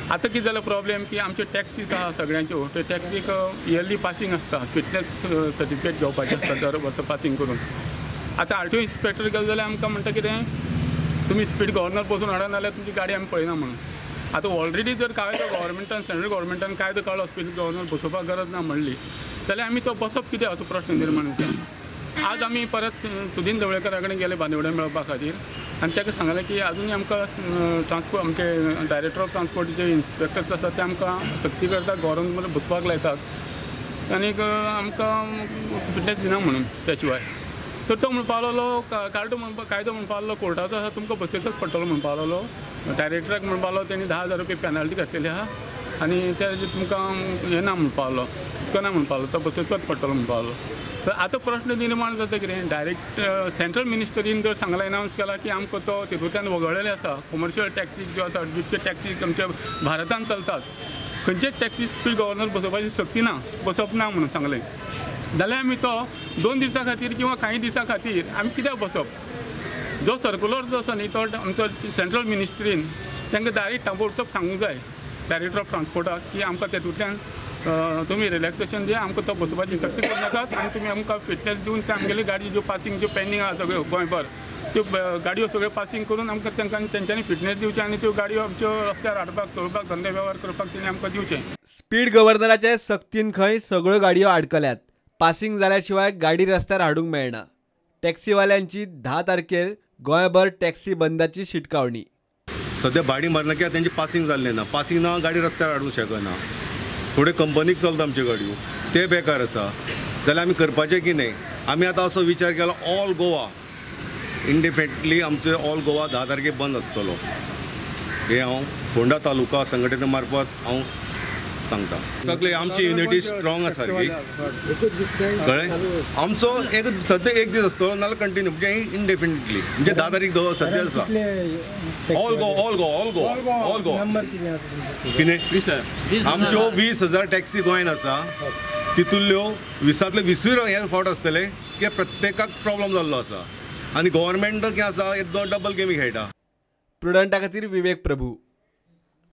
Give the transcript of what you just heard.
आता कितें जाला प्रॉब्लेम की आमचे टॅक्सीस आहा सगळ्यांच्यो ते टॅक्सीक इयरली पासिंग आसता फिटनेस सर्टिफिकेट घेवपाचें आसता दर वर्सा पासिंग करून. आतां आर टी ओ इन्स्पेक्टर गेलो जाल्यार आमकां म्हणटा कितें तुमी स्पीड गव्हर्नर बसून हाडा नाल्यार तुमची गाडी आमी पळयना म्हणून. आतां ऑलरेडी जर कायदो गव्हर्मेंटान सेंट्रल गव्हर्मेंटान कायदो काडलो स्पीड गव्हर्नर बसोवपाक गरज ना म्हणली जाल्यार आमी तो बसप कितें असो प्रश्न निर्माण जाता. आज आमी परत सुदीन ढवळेकरा कडेन गेले बांदिवड्यान मेळपा खातीर आनी ताका सांगलें की आजुनूय आमकां ट्रान्सपोर्ट आमचे डायरेक्टर ऑफ ट्रान्सपोर्ट जे इन्स्पेक्टर्स आसात ते आमकां सक्ती करतात गव्हर्नमेंट बसपाक लायतात आनीक आमकां फिटनेस दिना म्हणून त्या शिवाय. तर तो म्हणपा लागलो कायदो म्हणपा लागलो कोर्टाचो आसा तुमकां बसयचोच पडटलो म्हणपा लागलो. डायरेक्टराक म्हणपा लागलो तेणी 10,000 रुपया पेनल्टी घातलेली आहा आनी ते तुमकां हें ना म्हणपा लागलो चुकना म्हणपा लागलो तो बसयचोच पडटलो म्हणपा लागलो. तर आतां प्रश्न निर्माण जाता कितें डायरेक्ट सेंट्रल मिनिस्टरीन जर सांगला एनावन्स केला की आमकां तो तितूंतल्यान वगळलेले आसा कमर्शियल टॅक्सी ज्यो आसा जितके टॅक्सी आमच्या भारतान चलतात खंयचेच टॅक्सी स्पीड गव्हर्नर बसोवपाची सक्ती ना बसप ना म्हणून सांगलें जाल्यार आमी तो 2 दिसां खातीर किंवा काही दिसां खातीर आमी कित्याक बसप. जो सर्कुलर जो आसा न्ही तो आमचो सेंट्रल मिनिस्ट्रीन तांकां डायरेक्ट ताबडतोब सांगूंक जाय डायरेक्टर ऑफ ट्रान्सपोर्टाक की आमकां तेतूंतल्यान तुमी रिलॅक्सेशन दिया आमकां तो बसोवपाची सक्ती करनाकात आनी तुमी आमकां फिटनेस दिवन ते आमगेली गाडी ज्यो पासिंग ज्यो पेंडींग आहा सगळ्यो गोंयभर त्यो गाडयो सगळ्यो पासिंग करून आमकां तेंच्यांनी फिटनेस दिवचें आनी त्यो गाडयो आमच्यो रस्त्यार हाडपाक चलोवपाक धंदे वेव्हार करपाक तेणी आमकां दिवचें. स्पीड गव्हर्नराचे सक्तीन खंय सगळ्यो गाडयो आडकल्यात. पासिंग जाल्या शिवाय गाडी रस्त्यार हाडूंक मेळना. टॅक्सीवाल्यांची 10 तारखेर गोंयभर टॅक्सी बंदाची शिटकावणी. सध्या भाडी मारना कित्याक तेंची पासिंग जाल्लें ना. पासिंग ना गाडी रस्त्यार हाडूंक शकना. थोडे कंपनीक चलता आमच्यो गाडयो ते बेकार आसा जाल्यार आमी करपाचें कितें. आमी आतां असो विचार केला ऑल गोवा इंडिपेंडंटली आमचे ऑल गोवा 10 तारखेक बंद आसतलो. हे हांव फोंडा तालुका संघटने मार्फत हांव सांगता. सगळे आमची युनिटी स्ट्रॉंग आसा सारकी कळ्ळें. आमचो एक सद्या एक दीस आसतलो नाल्यार कंटिन्यू म्हणजे इंडिपेंडंटली म्हणजे 10 तारीख सद्या आसा ऑल गोवा कितें आमच्यो 20,000 टॅक्सी गोंयान आसा तितूंतल्यो 20तले 20 हे फावट आसतले की प्रत्येकाक प्रॉब्लम जाल्लो आसा आनी गव्हर्मेंट कितें आसा एकदम डबल गेमी खेळटा. प्रुडंटा खातीर विवेक प्रभू.